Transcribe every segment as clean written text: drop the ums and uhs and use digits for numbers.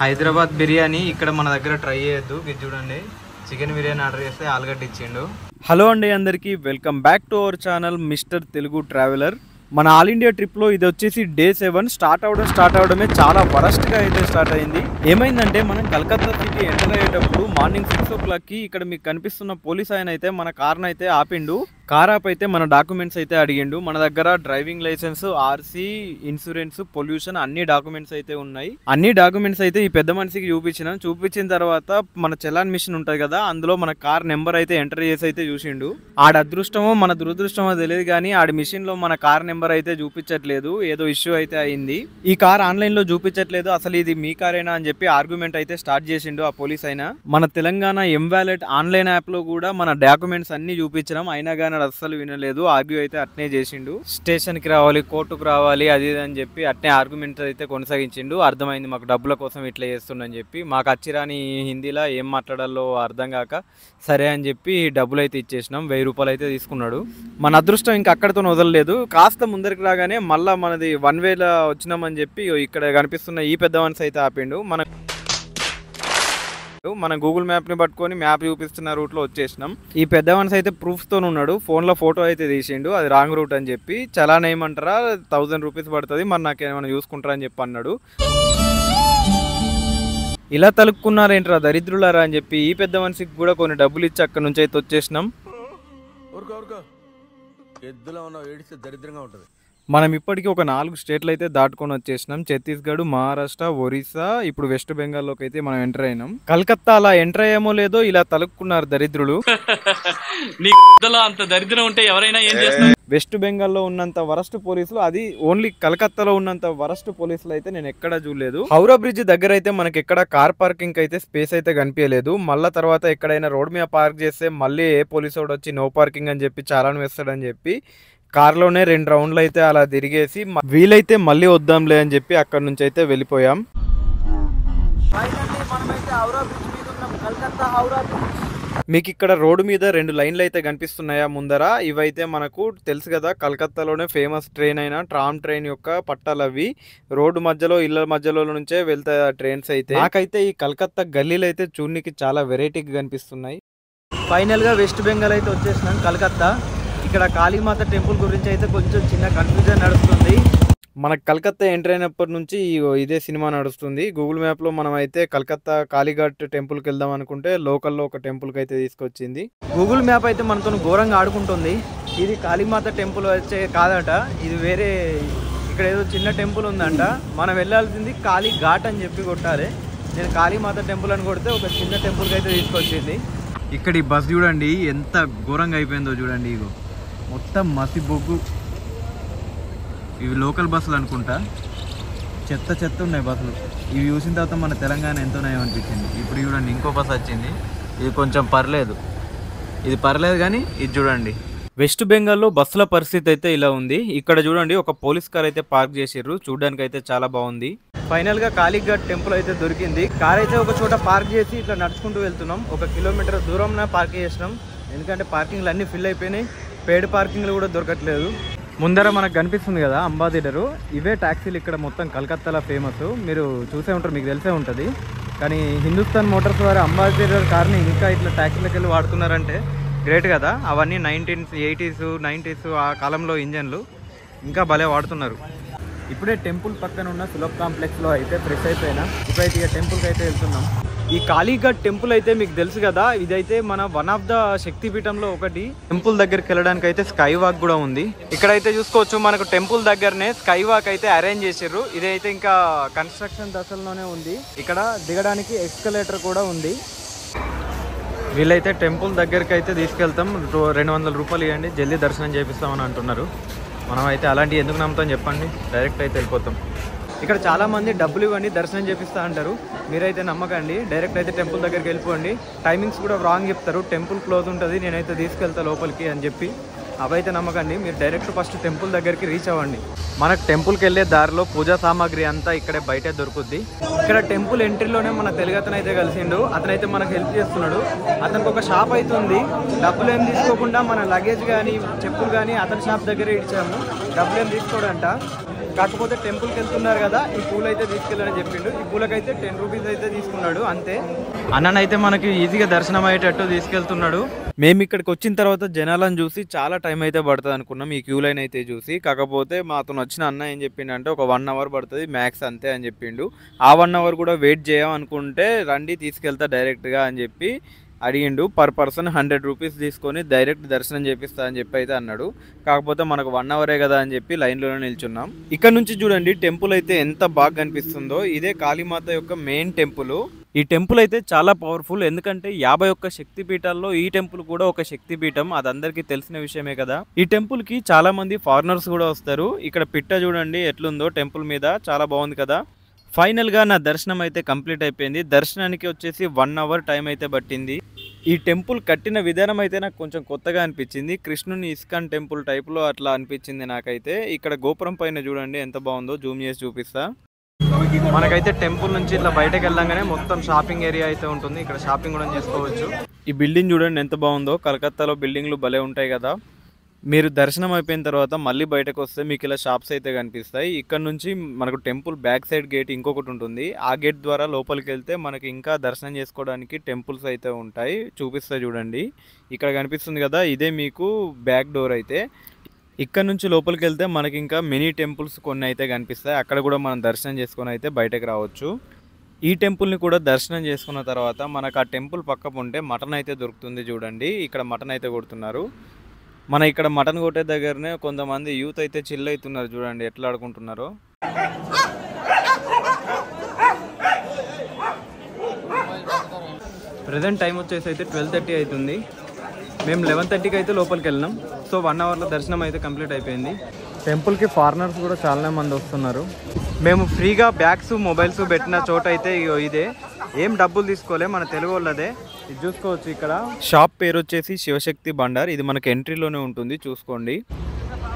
హైదరాబాద్ బిర్యానీ ఇక్కడ మన దగ్గర ట్రై చేయొద్దు. ఇది చూడండి, చికెన్ బిర్యానీ ఆర్డర్ చేస్తే ఆలుగడ్డ ఇచ్చిండు. హలో అండి అందరికీ, welcome back to our channel mister Telugu traveller. మన ఆల్ ఇండియా ట్రిప్లో ఇది వచ్చేసి డే 7 స్టార్ట్ అవడమే చాలా వరస్ట్గా అయితే స్టార్ట్ అయింది. ఏమైందంటే మనం కలకత్తా సిటీ ఎంటర్ అయ్యేటప్పుడు మార్నింగ్ 6 o'clockకి ఇక్కడ మీకు కనిపిస్తున్న పోలీస్ ఆయన అయితే మన కార్ని అయితే ఆపిండు. కార్ ఆప్ అయితే మన డాక్యుమెంట్స్ అయితే అడిగిండు. మన దగ్గర driving licence, RC, insurance, pollution అన్ని డాక్యుమెంట్స్ అయితే ఉన్నాయి. అన్ని డాక్యుమెంట్స్ అయితే ఈ పెద్ద మనిషికి చూపించిన తర్వాత మన చలాన్ మిషన్ ఉంటుంది కదా, అందులో మన కార్ నెంబర్ అయితే ఎంటర్ చేసి అయితే చూసిండు. ఆడ అదృష్టమో మన దురదృష్టమో తెలియదు కానీ ఆడి మిషన్ లో మన కార్ నెంబర్ అయితే చూపించట్లేదు. ఏదో ఇష్యూ అయితే అయింది. ఈ కార్ ఆన్లైన్ లో చూపించట్లేదు, అసలు ఇది మీ కారేనా అని చెప్పి ఆర్గ్యుమెంట్ అయితే స్టార్ట్ చేసిండు ఆ పోలీస్ అయినా. మన తెలంగాణ M-Wallet ఆన్లైన్ యాప్ లో కూడా మన డాక్యుమెంట్స్ అన్ని చూపించడం, అయినా కానీ అస్సలు వినలేదు. ఆర్గ్యూ అయితే అట్నే చేసిండు. స్టేషన్ కి రావాలి, కోర్టుకు రావాలి, అది అని చెప్పి అట్నే ఆర్గ్యుమెంట్ అయితే కొనసాగించిండు. అర్థమైంది మాకు డబ్బుల కోసం ఇట్లా చేస్తుండని చెప్పి. మాకు అచ్చిరాని హిందీలో ఏం మాట్లాడాలో అర్థం కాక సరే అని చెప్పి డబ్బులు అయితే ఇచ్చేసినాం. 1000 రూపాయలు అయితే తీసుకున్నాడు. మన అదృష్టం ఇంకా అక్కడితో వదలలేదు. కాస్త ముందరికి రాగానే మళ్ళా మనది 1 వేలో వచ్చినామని చెప్పి ఇక్కడ కనిపిస్తున్న ఈ పెద్ద మనిషి అయితే ఆపిండు. మన గూగుల్ మ్యాప్ ని పట్టుకొని మ్యాప్ చూపిస్తున్న రూట్ లో వచ్చేసినాం. ఈ పెద్ద మనిషి అయితే ప్రూఫ్ తో ఉన్నాడు. ఫోన్ లో ఫోటో అయితే తీసిండు, అది రాంగ్ రూట్ అని చెప్పి. చలాన్ ఏమంటారా 1000 రూపీస్ పడుతుంది, మరి నాకేమైనా చూసుకుంటారా అని చెప్పి అన్నాడు. ఇలా తలుక్కున్నారేంట్రా దరిద్రులారా అని చెప్పి ఈ పెద్ద మనిషికి కూడా కొన్ని డబ్బులు ఇచ్చి అక్కడ నుంచి అయితే వచ్చేసినాం. మనం ఇప్పటికీ ఒక 4 స్టేట్లు అయితే దాటుకొని వచ్చేసినాం. ఛత్తీస్గఢ్, మహారాష్ట్ర, ఒరిస్సా, ఇప్పుడు వెస్ట్ బెంగాల్లోకి అయితే మనం ఎంటర్ అయినాం. కలకత్తా అలా ఎంటర్ అయ్యామో లేదో ఇలా తలుక్కున్నారు దరిద్రులు. అంత దరిద్రం ఉంటే ఎవరైనా ఏం చేస్తారు. వెస్ట్ బెంగాల్లో ఉన్నంత వరస్ట్ పోలీసులు, అది ఓన్లీ కలకత్తాలో ఉన్నంత వరస్ట్ పోలీసులు అయితే నేను ఎక్కడా చూడలేదు. హౌరా బ్రిడ్జ్ దగ్గర అయితే మనకి ఎక్కడ కార్ పార్కింగ్ అయితే స్పేస్ అయితే కనిపించలేదు. మళ్ళా తర్వాత ఎక్కడైనా రోడ్ మీద పార్క్ చేస్తే మళ్ళీ ఏ పోలీసు వాడు వచ్చి నో పార్కింగ్ అని చెప్పి చాలాను వేస్తాడని చెప్పి కార్లోనే 2 రౌండ్లు అయితే అలా తిరిగేసి వీలైతే మళ్ళీ వద్దాంలే అని చెప్పి అక్కడ నుంచి అయితే వెళ్ళిపోయాం. మీకు ఇక్కడ రోడ్డు మీద 2 లైన్లు అయితే కనిపిస్తున్నాయా ముందర? ఇవైతే మనకు తెలుసు కదా, కలకత్తాలోనే ఫేమస్ ట్రైన్ అయిన ట్రామ్ ట్రైన్ యొక్క పట్టాలు అవి. రోడ్డు మధ్యలో, ఇళ్ళ మధ్యలో నుంచే వెళ్తాయి ఆ ట్రైన్స్ అయితే. నాకైతే ఈ కలకత్తా గల్లీలు అయితే చూడడానికి చాలా వెరైటీగా కనిపిస్తున్నాయి. ఫైనల్ గా వెస్ట్ బెంగాల్ అయితే వచ్చేసినాం, కలకత్తా. ఇక్కడ కాళీమాత టెంపుల్ గురించి అయితే కొంచెం చిన్న కన్ఫ్యూజన్ నడుస్తుంది. మనకు కలకత్తా ఎంటర్ అయినప్పటి నుంచి ఇదే సినిమా నడుస్తుంది. గూగుల్ మ్యాప్ లో మనం అయితే కలకత్తా కాళీఘాట్ టెంపుల్కి వెళ్దాం అనుకుంటే లోకల్లో ఒక టెంపుల్కి అయితే తీసుకొచ్చింది. గూగుల్ మ్యాప్ అయితే మనతో ఘోరంగా ఆడుకుంటుంది. ఇది కాళీమాత టెంపుల్ వచ్చే కాదట, ఇది వేరే, ఇక్కడ ఏదో చిన్న టెంపుల్ ఉందంట. మనం వెళ్ళాల్సింది కాళీఘాట్ అని చెప్పి కొట్టాలి. నేను కాళీమాత టెంపుల్ అని కొడితే ఒక చిన్న టెంపుల్కి అయితే తీసుకొచ్చింది. ఇక్కడ ఈ బస్ చూడండి ఎంత ఘోరంగా అయిపోయిందో చూడండి. ఇగో మొత్తం మసి బొగ్గు. ఇవి లోకల్ బస్సులు అనుకుంటా, చెత్త ఉన్నాయి బస్సులు. ఇవి చూసిన తర్వాత మన తెలంగాణ ఎంతో నయం అనిపించింది. ఇప్పుడు చూడండి ఇంకో బస్సు వచ్చింది, ఇది కొంచెం పర్లేదు, ఇది పర్లేదు కానీ ఇది చూడండి. వెస్ట్ బెంగాల్లో బస్సుల పరిస్థితి అయితే ఇలా ఉంది. ఇక్కడ చూడండి ఒక పోలీస్ కార్ అయితే పార్క్ చేసిర్రు, చూడడానికి అయితే చాలా బాగుంది. ఫైనల్ గా కాళీఘాట్ టెంపుల్ అయితే దొరికింది. కార్ అయితే ఒక చోట పార్క్ చేసి ఇట్లా నడుచుకుంటూ వెళ్తున్నాం. 1 కిలోమీటర్ దూరంలో పార్క్ చేసినాం, ఎందుకంటే పార్కింగ్లు అన్ని ఫిల్ అయిపోయినాయి. పెయిడ్ పార్కింగ్లు కూడా దొరకట్లేదు. ముందర మనకు కనిపిస్తుంది కదా అంబాసిడరు, ఇవే ట్యాక్సీలు ఇక్కడ మొత్తం కలకత్తాలో ఫేమస్. మీరు చూసే ఉంటారు, మీకు తెలిసే ఉంటుంది. కానీ హిందుస్థాన్ మోటార్స్ వారి అంబాసిడర్ కార్ని ఇంకా ఇట్లా ట్యాక్సీలకు వెళ్ళి వాడుతున్నారంటే గ్రేట్ కదా. అవన్నీ 1980s 90s ఆ కాలంలో ఇంజన్లు, ఇంకా భలే వాడుతున్నారు. ఇప్పుడే టెంపుల్ పక్కన ఉన్న సులభ్ కాంప్లెక్స్లో అయితే ఫ్రెష్ అయిపోయినా. ఇప్పుడైతే ఇక టెంపుల్కి అయితే వెళ్తున్నాం. ఈ కాళీఘాట్ టెంపుల్ అయితే మీకు తెలుసు కదా, ఇదైతే మన వన్ ఆఫ్ ద శక్తిపీఠంలో ఒకటి. టెంపుల్ దగ్గరికి వెళ్ళడానికి అయితే స్కై వాక్ కూడా ఉంది. ఇక్కడైతే చూసుకోవచ్చు మనకు టెంపుల్ దగ్గరనే స్కై వాక్ అయితే అరేంజ్ చేసారు. ఇదైతే ఇంకా కన్స్ట్రక్షన్ దశలోనే ఉంది. ఇక్కడ దిగడానికి ఎస్కలేటర్ కూడా ఉంది. వీళ్ళైతే టెంపుల్ దగ్గరికి అయితే తీసుకెళ్తాం, 200 రూపాయలు ఇవ్వండి జల్దీ దర్శనం చేపిస్తామని అంటున్నారు. మనం అయితే అలాంటివి ఎందుకు నమ్ముతాం చెప్పండి, డైరెక్ట్ అయితే వెళ్ళిపోతాం. ఇక్కడ చాలా మంది డబ్బులు ఇవ్వండి దర్శనం చేపిస్తా అంటారు, మీరైతే నమ్మకండి. డైరెక్ట్ అయితే టెంపుల్ దగ్గరికి వెళ్ళిపోండి. టైమింగ్స్ కూడా రాంగ్ చెప్తారు, టెంపుల్ క్లోజ్ ఉంటుంది, నేనైతే తీసుకెళ్తా లోపలికి అని చెప్పి. అవైతే నమ్మకండి, మీరు డైరెక్ట్ ఫస్ట్ టెంపుల్ దగ్గరికి రీచ్ అవ్వండి. మనకు టెంపుల్కి వెళ్ళే దారిలో పూజా సామాగ్రి అంతా ఇక్కడే బయటే దొరుకుద్ది. ఇక్కడ టెంపుల్ ఎంట్రీలోనే మన తెలుగు అతను అయితే కలిసిండు, అతనైతే మనకు హెల్ప్ చేస్తున్నాడు. అతనికి ఒక షాప్ అయితే ఉంది, డబ్బులు ఏం తీసుకోకుండా మన లగేజ్ కానీ చెప్పులు కానీ అతని షాప్ దగ్గరే ఇచ్చాము. డబ్బులు ఏం తీసుకోడంట. కాకపోతే టెంపుల్కి వెళ్తున్నారు కదా, ఈ పూలు అయితే తీసుకెళ్ళని చెప్పిండు. ఈ పూలకైతే 10 రూపీస్ అయితే తీసుకున్నాడు అంతే. అన్ననైతే మనకి ఈజీగా దర్శనం అయ్యేటట్టు తీసుకెళ్తున్నాడు. మేము ఇక్కడికి వచ్చిన తర్వాత జనాలను చూసి చాలా టైం అయితే పడుతుంది అనుకున్నాం ఈ క్యూ లైన్ అయితే చూసి. కాకపోతే మాతో వచ్చిన అన్న ఏం చెప్పిండంటే ఒక 1 అవర్ పడుతుంది మ్యాక్స్ అంతే అని చెప్పిండు. ఆ 1 అవర్ కూడా వెయిట్ చేయమనుకుంటే రండి తీసుకెళ్తా డైరెక్ట్గా అని చెప్పి అడిగిండు. పర్ పర్సన్ 100 రూపీస్ తీసుకొని డైరెక్ట్ దర్శనం చేపిస్తా అని చెప్పి అయితే అన్నాడు. కాకపోతే మనకు 1 అవరే కదా అని చెప్పి లైన్లోనే నిల్చున్నాం. ఇక్కడ నుంచి చూడండి టెంపుల్ అయితే ఎంత బాగా కనిపిస్తుందో. ఇదే కాళీమాత యొక్క మెయిన్ టెంపుల్. ఈ టెంపుల్ అయితే చాలా పవర్ఫుల్, ఎందుకంటే 51 శక్తి పీఠాల్లో ఈ టెంపుల్ కూడా ఒక శక్తి పీఠం. అది అందరికీ తెలిసిన విషయమే కదా. ఈ టెంపుల్ కి చాలా మంది ఫారినర్స్ కూడా వస్తారు. ఇక్కడ పిట్ట చూడండి ఎట్లుందో టెంపుల్ మీద, చాలా బాగుంది కదా. ఫైనల్గా నా దర్శనం అయితే కంప్లీట్ అయిపోయింది. దర్శనానికి వచ్చేసి 1 అవర్ టైం అయితే పట్టింది. ఈ టెంపుల్ కట్టిన విధానం అయితే నాకు కొంచెం కొత్తగా అనిపించింది. కృష్ణుని ఇస్కాన్ టెంపుల్ టైప్లో అట్లా అనిపించింది నాకైతే. ఇక్కడ గోపురం పైన చూడండి ఎంత బాగుందో, జూమ్ చేసి చూపిస్తా. మనకైతే టెంపుల్ నుంచి ఇట్లా బయటకు వెళ్ళంగానే మొత్తం షాపింగ్ ఏరియా అయితే ఉంటుంది. ఇక్కడ షాపింగ్ కూడా చేసుకోవచ్చు. ఈ బిల్డింగ్ చూడండి ఎంత బాగుందో. కలకత్తాలో బిల్డింగ్లు భలే ఉంటాయి కదా. మీరు దర్శనం అయిపోయిన తర్వాత మళ్ళీ బయటకు వస్తే మీకు ఇలా షాప్స్ అయితే కనిపిస్తాయి. ఇక్కడ నుంచి మనకు టెంపుల్ బ్యాక్ సైడ్ గేట్ ఇంకొకటి ఉంటుంది. ఆ గేట్ ద్వారా లోపలికి వెళ్తే మనకి ఇంకా దర్శనం చేసుకోవడానికి టెంపుల్స్ అయితే ఉంటాయి. చూపిస్తాయి చూడండి, ఇక్కడ కనిపిస్తుంది కదా, ఇదే మీకు బ్యాక్ డోర్ అయితే. ఇక్కడ నుంచి లోపలికి వెళ్తే మనకి ఇంకా మినీ టెంపుల్స్ కొన్ని అయితే కనిపిస్తాయి. అక్కడ కూడా మనం దర్శనం చేసుకొని అయితే బయటకు రావచ్చు. ఈ టెంపుల్ని కూడా దర్శనం చేసుకున్న తర్వాత మనకు ఆ టెంపుల్ పక్క ఉంటే మటన్ అయితే దొరుకుతుంది చూడండి. ఇక్కడ మటన్ అయితే కొడుతున్నారు. మన ఇక్కడ మటన్ కొట్టే దగ్గరనే కొంతమంది యూత్ అయితే చిల్ అవుతున్నారు చూడండి ఎట్లా ఆడుకుంటున్నారో. ప్రజెంట్ టైం వచ్చేసి అయితే 12:30 అవుతుంది. మేము 11:30కి అయితే లోపలికి వెళ్ళినాం. సో 1 అవర్లో దర్శనం అయితే కంప్లీట్ అయిపోయింది. టెంపుల్కి ఫారినర్స్ కూడా చాలానే మంది వస్తున్నారు. మేము ఫ్రీగా బ్యాగ్స్ మొబైల్స్ పెట్టిన చోట అయితే ఇదే, ఏం డబ్బులు తీసుకోలే, మన తెలుగు వాళ్ళదే. ఇది చూసుకోవచ్చు. ఇక్కడ షాప్ పేరు వచ్చేసి శివశక్తి బండార్. ఇది మనకి ఎంట్రీలోనే ఉంటుంది, చూసుకోండి.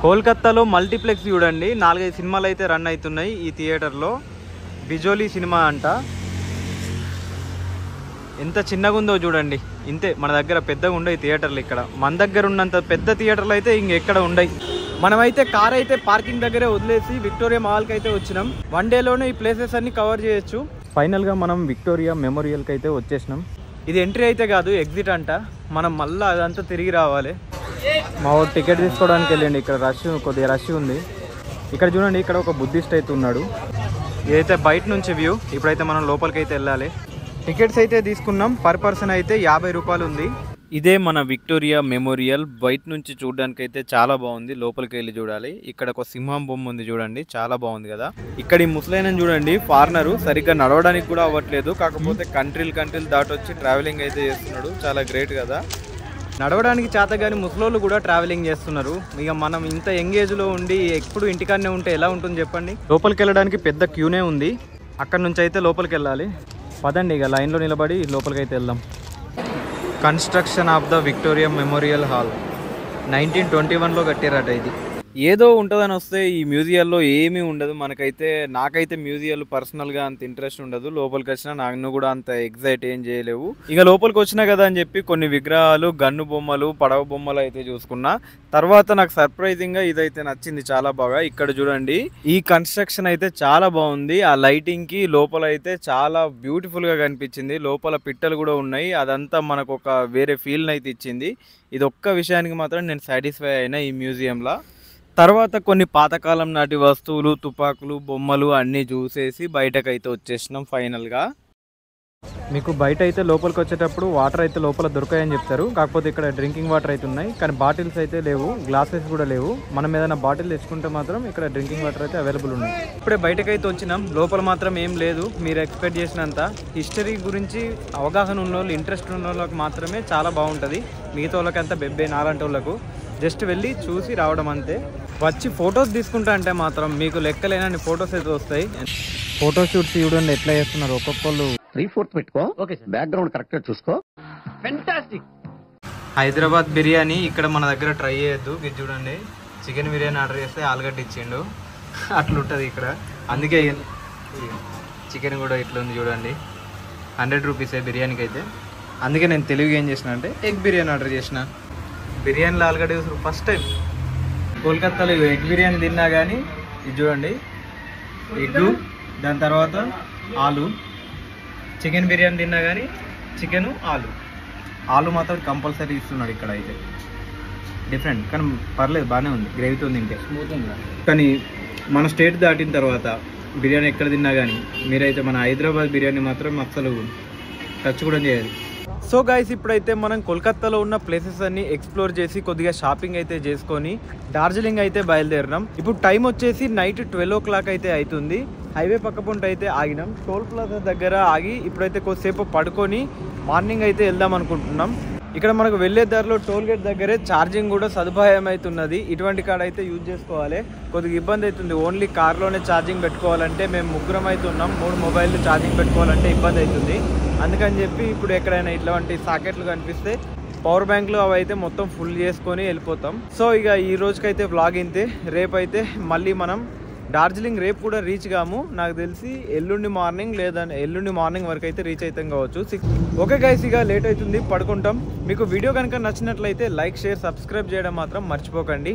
కోల్కత్తాలో మల్టీప్లెక్స్ చూడండి 4-5 సినిమాలు అయితే రన్ అవుతున్నాయి ఈ థియేటర్లో. బిజోలీ సినిమా అంట. ఎంత చిన్నగా ఉందో చూడండి. ఇంతే, మన దగ్గర పెద్దగా ఉండవు థియేటర్లు. ఇక్కడ మన దగ్గర ఉన్నంత పెద్ద థియేటర్లు అయితే ఇంకెక్కడ ఉండవు. మనమైతే కార్ అయితే పార్కింగ్ దగ్గరే వదిలేసి విక్టోరియా మాల్కి అయితే వచ్చినాం. 1 డేలోనే ఈ ప్లేసెస్ అన్ని కవర్ చేయొచ్చు. ఫైనల్గా మనం విక్టోరియా మెమోరియల్కి అయితే వచ్చేసినాం. ఇది ఎంట్రీ అయితే కాదు, ఎగ్జిట్ అంట. మనం మళ్ళీ అదంతా తిరిగి రావాలి. మా వాడు టికెట్ తీసుకోవడానికి వెళ్ళండి. ఇక్కడ కొద్దిగా రష్ ఉంది. ఇక్కడ చూడండి, ఇక్కడ ఒక బుద్ధిస్ట్ అయితే ఉన్నాడు. ఇదైతే బయట నుంచి వ్యూ. ఇప్పుడైతే మనం లోపలికి అయితే వెళ్ళాలి. టికెట్స్ అయితే తీసుకున్నాం. పర్ పర్సన్ అయితే 50 రూపాయలు ఉంది. ఇదే మన విక్టోరియా మెమోరియల్. బయట నుంచి చూడడానికి అయితే చాలా బాగుంది. లోపలికి వెళ్ళి చూడాలి. ఇక్కడ ఒక సింహం బొమ్మ ఉంది చూడండి, చాలా బాగుంది కదా. ఇక్కడ ఈ ముసలైన చూడండి, ఫారినరు, సరిగ్గా నడవడానికి కూడా అవ్వట్లేదు. కాకపోతే కంట్రీలు దాటొచ్చి ట్రావెలింగ్ అయితే చేస్తున్నాడు. చాలా గ్రేట్ కదా. నడవడానికి చేతగాని ముసలోళ్ళు కూడా ట్రావెలింగ్ చేస్తున్నారు. ఇక మనం ఇంత యంగ్ ఏజ్లో ఉండి ఎప్పుడు ఇంటికాడనే ఉంటే ఎలా ఉంటుంది చెప్పండి. లోపలికి వెళ్ళడానికి పెద్ద క్యూనే ఉంది. అక్కడ నుంచి అయితే లోపలికి వెళ్ళాలి. పదండి ఇక లైన్లో నిలబడి లోపలికి అయితే వెళ్దాం. Construction of the Victoria Memorial Hall 1921లో కట్టారట. ఇది ఏదో ఉంటుందని వస్తే ఈ మ్యూజియంలో ఏమీ ఉండదు. నాకైతే మ్యూజియంలు పర్సనల్గా అంత ఇంట్రెస్ట్ ఉండదు. లోపలికి వచ్చినా నాకు కూడా అంత ఎగ్జైట్ ఏం చేయలేవు. ఇక లోపలికి వచ్చినా కదా అని చెప్పి కొన్ని విగ్రహాలు, గన్ను బొమ్మలు, పడవ బొమ్మలు అయితే చూసుకున్నా. తర్వాత నాకు సర్ప్రైజింగ్గా ఇదైతే నచ్చింది చాలా బాగా. ఇక్కడ చూడండి, ఈ కన్స్ట్రక్షన్ అయితే చాలా బాగుంది. ఆ లైటింగ్కి లోపల అయితే చాలా బ్యూటిఫుల్గా కనిపించింది. లోపల పిట్టలు కూడా ఉన్నాయి. అదంతా మనకు ఒక వేరే ఫీల్ని అయితే ఇచ్చింది. ఇది ఒక్క విషయానికి మాత్రం నేను సాటిస్ఫై అయినా ఈ మ్యూజియంలో. తర్వాత కొన్ని పాతకాలం నాటి వస్తువులు, తుపాకులు, బొమ్మలు అన్నీ చూసేసి బయటకైతే వచ్చేసినాం ఫైనల్గా. మీకు బయట అయితే లోపలికి వచ్చేటప్పుడు వాటర్ అయితే లోపల దొరకాయని చెప్తారు. కాకపోతే ఇక్కడ డ్రింకింగ్ వాటర్ అయితే ఉన్నాయి, కానీ బాటిల్స్ అయితే లేవు, గ్లాసెస్ కూడా లేవు. మనం ఏదైనా బాటిల్ తెచ్చుకుంటే మాత్రం ఇక్కడ డ్రింకింగ్ వాటర్ అయితే అవైలబుల్ ఉన్నాయి. ఇప్పుడే బయటకైతే వచ్చినాం. లోపల మాత్రం ఏం లేదు మీరు ఎక్స్పెక్ట్ చేసినంత. హిస్టరీ గురించి అవగాహన ఉన్న వాళ్ళు, ఇంట్రెస్ట్ ఉన్న వాళ్ళకి మాత్రమే చాలా బాగుంటుంది. మిగతా వాళ్ళకంతా బెబ్బే నాలాంటి వాళ్ళకు జస్ట్ వెళ్ళి చూసి రావడం అంతే. వచ్చి ఫొటోస్ తీసుకుంటా అంటే మాత్రం మీకు లెక్కలేనన్ని ఫొటోస్ అయితే వస్తాయి. ఫోటో షూట్స్ చూడండి ఎట్లా చేస్తున్నారు ఒక్కొక్కళ్ళు. 3/4 పెట్టుకో, బ్యాక్గ్రౌండ్ కరెక్ట్ చూసుకో. ఫెంటాస్టిక్. హైదరాబాద్ బిర్యానీ ఇక్కడ మన దగ్గర ట్రై చేయొద్దు. ఇది చూడండి, చికెన్ బిర్యానీ ఆర్డర్ చేస్తే ఆలుగడ్డ ఇచ్చిండు, అట్లుంటుంది ఇక్కడ. అందుకే చికెన్ కూడా ఇట్లా ఉంది చూడండి. 100 రూపీసే బిర్యానీకి అయితే. అందుకే నేను తెలుగుగా ఏం చేసిన అంటే ఎగ్ బిర్యానీ ఆర్డర్ చేసిన. బిర్యానీలో ఆలుగడ్డ చూసారు ఫస్ట్ టైం. కోల్కత్తాలో ఎగ్ బిర్యానీ తిన్నా కానీ ఇది చూడండి, ఎగ్గు, దాని తర్వాత ఆలు. చికెన్ బిర్యానీ తిన్నా కానీ చికెను ఆలు మాత్రం కంపల్సరీ ఇస్తున్నాడు ఇక్కడ అయితే. డిఫరెంట్ కానీ పర్లేదు, బాగానే ఉంది. గ్రేవీతో తింటే స్మూత్ ఉంది. కానీ మన స్టేట్ దాటిన తర్వాత బిర్యానీ ఎక్కడ తిన్నా కానీ మీరైతే మన హైదరాబాద్ బిర్యానీ మాత్రం అసలు టచ్ కూడా చేయాలి. సో గైస్, ఇప్పుడైతే మనం కోల్కతాలో ఉన్న ప్లేసెస్ అన్ని ఎక్స్ప్లోర్ చేసి కొద్దిగా షాపింగ్ అయితే చేసుకొని డార్జిలింగ్ అయితే బయలుదేరినాం. ఇప్పుడు టైం వచ్చేసి నైట్ 12 o'clock అయితే అవుతుంది. హైవే పక్క పొంట అయితే ఆగినాం. టోల్ ప్లాజా దగ్గర ఆగి ఇప్పుడైతే కొద్దిసేపు పడుకొని మార్నింగ్ అయితే వెళ్దాం అనుకుంటున్నాం. ఇక్కడ మనకు వెళ్ళే దారిలో టోల్ గేట్ దగ్గరే ఛార్జింగ్ కూడా సదుపాయం అవుతున్నది. ఇటువంటి కాడ అయితే యూజ్ చేసుకోవాలి. కొద్దిగా ఇబ్బంది అవుతుంది, ఓన్లీ కార్లోనే ఛార్జింగ్ పెట్టుకోవాలంటే మేము ముగ్గురం అయితే ఉన్నాం. 3 మొబైల్ ఛార్జింగ్ పెట్టుకోవాలంటే ఇబ్బంది అవుతుంది. అందుకని చెప్పి ఇప్పుడు ఎక్కడైనా ఇట్లాంటి సాకెట్లు కనిపిస్తే పవర్ బ్యాంక్లు అవి అయితే మొత్తం ఫుల్ చేసుకొని వెళ్ళిపోతాం. సో ఇక ఈ రోజుకైతే వ్లాగ్ ఇంతే. రేపైతే మళ్ళీ మనం డార్జిలింగ్ రేపు కూడా రీచ్ కాము, నాకు తెలిసి ఎల్లుండి మార్నింగ్ వరకు అయితే రీచ్ అవుతాం కావచ్చు. ఓకే గైస్, ఇక లేట్ అవుతుంది, పడుకుంటాం. మీకు వీడియో కనుక నచ్చినట్లయితే లైక్, షేర్, సబ్స్క్రైబ్ చేయడం మాత్రం మర్చిపోకండి.